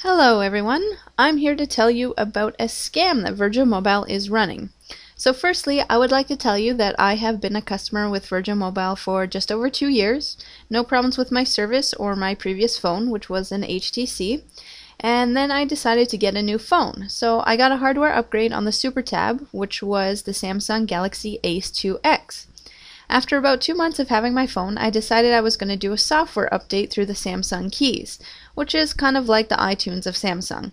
Hello everyone, I'm here to tell you about a scam that Virgin Mobile is running. So firstly, I would like to tell you that I have been a customer with Virgin Mobile for just over 2 years. No problems with my service or my previous phone, which was an HTC. And then I decided to get a new phone. So I got a hardware upgrade on the Super Tab, which was the Samsung Galaxy Ace 2X. After about 2 months of having my phone, I decided I was going to do a software update through the Samsung Keys, which is kind of like the iTunes of Samsung.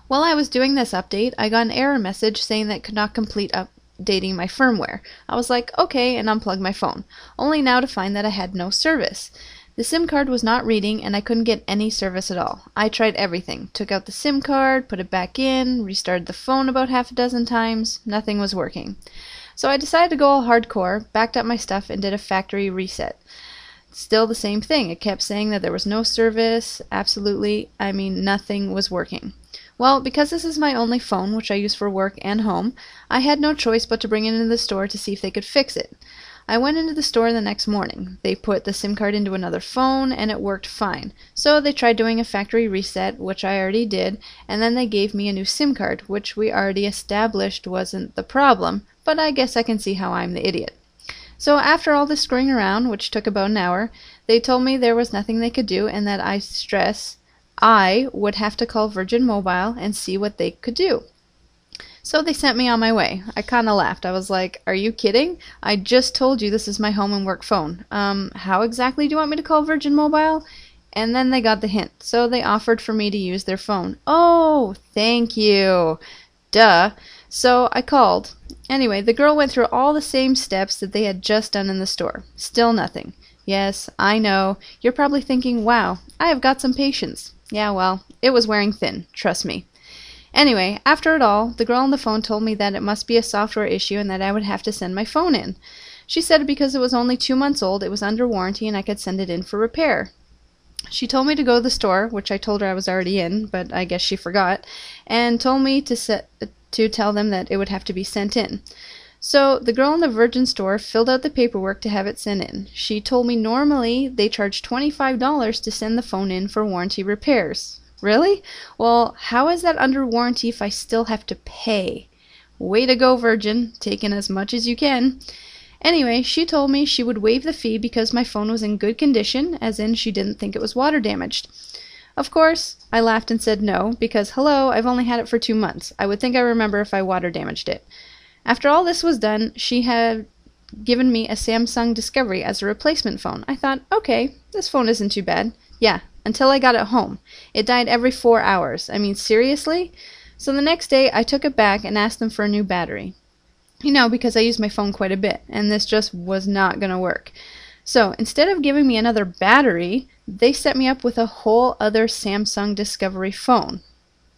While I was doing this update, I got an error message saying that it could not complete updating my firmware. I was like, okay, and unplugged my phone, only now to find that I had no service. The SIM card was not reading and I couldn't get any service at all. I tried everything, took out the SIM card, put it back in, restarted the phone about half a dozen times, nothing was working. So I decided to go all hardcore, backed up my stuff, and did a factory reset. Still the same thing. It kept saying that there was no service, nothing was working. Well, because this is my only phone, which I use for work and home, I had no choice but to bring it into the store to see if they could fix it. I went into the store the next morning. They put the SIM card into another phone and it worked fine. So they tried doing a factory reset, which I already did, and then they gave me a new SIM card, which we already established wasn't the problem, but I guess I can see how I'm the idiot. So after all this screwing around, which took about an hour, they told me there was nothing they could do and that I would have to call Virgin Mobile and see what they could do. So they sent me on my way. I kind of laughed. I was like, are you kidding? I just told you this is my home and work phone. How exactly do you want me to call Virgin Mobile? And then they got the hint. So they offered for me to use their phone. Oh, thank you. Duh. So I called. Anyway, the girl went through all the same steps that they had just done in the store. Still nothing. Yes, I know. You're probably thinking, wow, I have got some patience. Yeah, well, it was wearing thin. Trust me. Anyway, after it all, the girl on the phone told me that it must be a software issue and that I would have to send my phone in. She said because it was only 2 months old, it was under warranty and I could send it in for repair. She told me to go to the store, which I told her I was already in, but I guess she forgot, and told me to tell them that it would have to be sent in. So the girl in the Virgin store filled out the paperwork to have it sent in. She told me normally they charge $25 to send the phone in for warranty repairs. Really? Well, how is that under warranty if I still have to pay? Way to go, Virgin, taking as much as you can. Anyway, she told me she would waive the fee because my phone was in good condition, as in she didn't think it was water damaged. Of course, I laughed and said no, because hello, I've only had it for 2 months. I would think I remember if I water damaged it. After all this was done, she had given me a Samsung Discovery as a replacement phone. I thought, okay, this phone isn't too bad. Yeah, until I got it home. It died every 4 hours. I mean, seriously? So the next day, I took it back and asked them for a new battery. You know, because I use my phone quite a bit, and this just was not going to work. So instead of giving me another battery, they set me up with a whole other Samsung Discovery phone.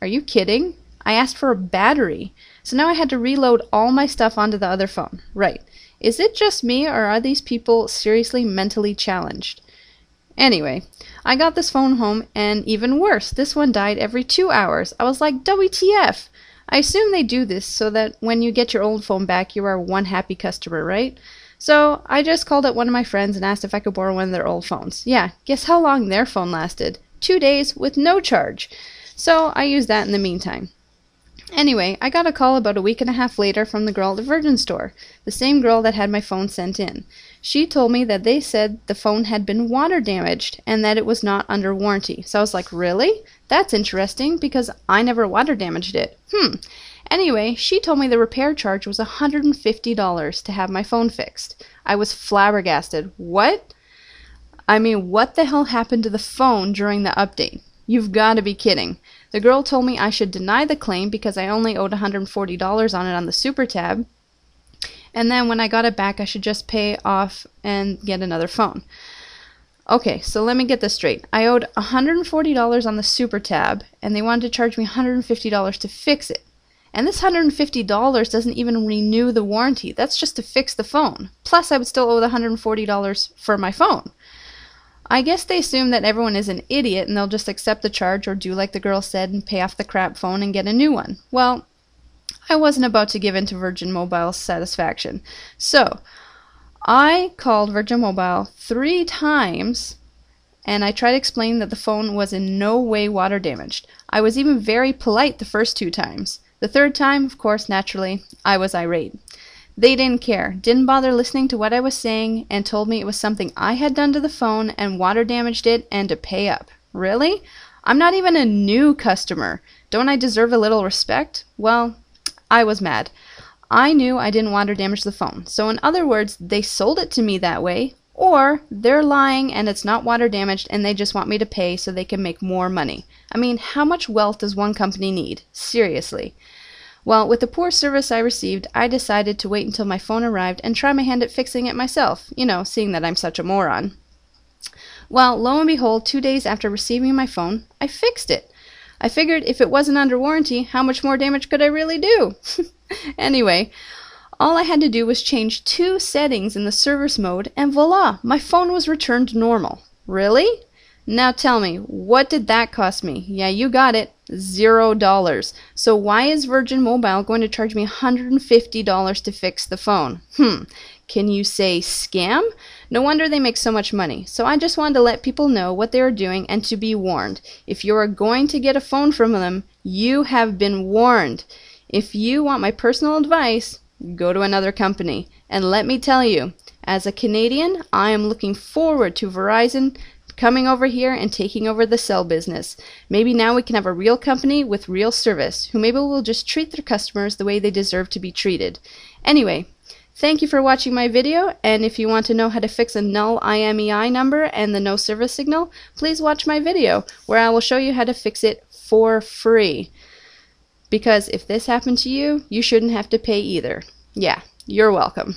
Are you kidding? I asked for a battery. So now I had to reload all my stuff onto the other phone. Right. Is it just me, or are these people seriously mentally challenged? Anyway, I got this phone home, and even worse, this one died every 2 hours. I was like, WTF? I assume they do this so that when you get your old phone back, you are one happy customer, right? So I just called up one of my friends and asked if I could borrow one of their old phones. Yeah, guess how long their phone lasted? 2 days with no charge. So I used that in the meantime. Anyway, I got a call about a week and a half later from the girl at the Virgin store, the same girl that had my phone sent in. She told me that they said the phone had been water damaged and that it was not under warranty. So I was like, really? That's interesting because I never water damaged it. Anyway, she told me the repair charge was $150 to have my phone fixed. I was flabbergasted. What? I mean, what the hell happened to the phone during the update? You've got to be kidding. The girl told me I should deny the claim because I only owed $140 on it on the Super Tab. And then when I got it back, I should just pay off and get another phone. Okay, so let me get this straight. I owed $140 on the Super Tab, and they wanted to charge me $150 to fix it. And this $150 doesn't even renew the warranty. That's just to fix the phone. Plus, I would still owe the $140 for my phone. I guess they assume that everyone is an idiot and they'll just accept the charge or do like the girl said and pay off the crap phone and get a new one. Well, I wasn't about to give in to Virgin Mobile's satisfaction. So, I called Virgin Mobile 3 times and I tried to explain that the phone was in no way water damaged. I was even very polite the first 2 times. The third time, of course, naturally, I was irate. They didn't care, didn't bother listening to what I was saying, and told me it was something I had done to the phone and water damaged it and to pay up. Really? I'm not even a new customer. Don't I deserve a little respect? Well, I was mad. I knew I didn't water damage the phone. So in other words, they sold it to me that way, or they're lying and it's not water damaged and they just want me to pay so they can make more money. I mean, how much wealth does one company need? Seriously. Well, with the poor service I received, I decided to wait until my phone arrived and try my hand at fixing it myself, seeing that I'm such a moron. Well, lo and behold, 2 days after receiving my phone, I fixed it. I figured if it wasn't under warranty, how much more damage could I really do? Anyway, all I had to do was change 2 settings in the service mode and voila, my phone was returned normal. Really? Now tell me, what did that cost me? Yeah, you got it, $0. So why is Virgin Mobile going to charge me $150 to fix the phone? Can you say scam? No wonder they make so much money. So I just wanted to let people know what they are doing and to be warned. If you are going to get a phone from them, you have been warned. If you want my personal advice, go to another company. And let me tell you, as a Canadian, I am looking forward to Verizon coming over here and taking over the cell business. Maybe now we can have a real company with real service, who maybe will just treat their customers the way they deserve to be treated. Anyway, thank you for watching my video, and if you want to know how to fix a null IMEI number and the no service signal, please watch my video, where I will show you how to fix it for free. Because if this happened to you, you shouldn't have to pay either. Yeah, you're welcome.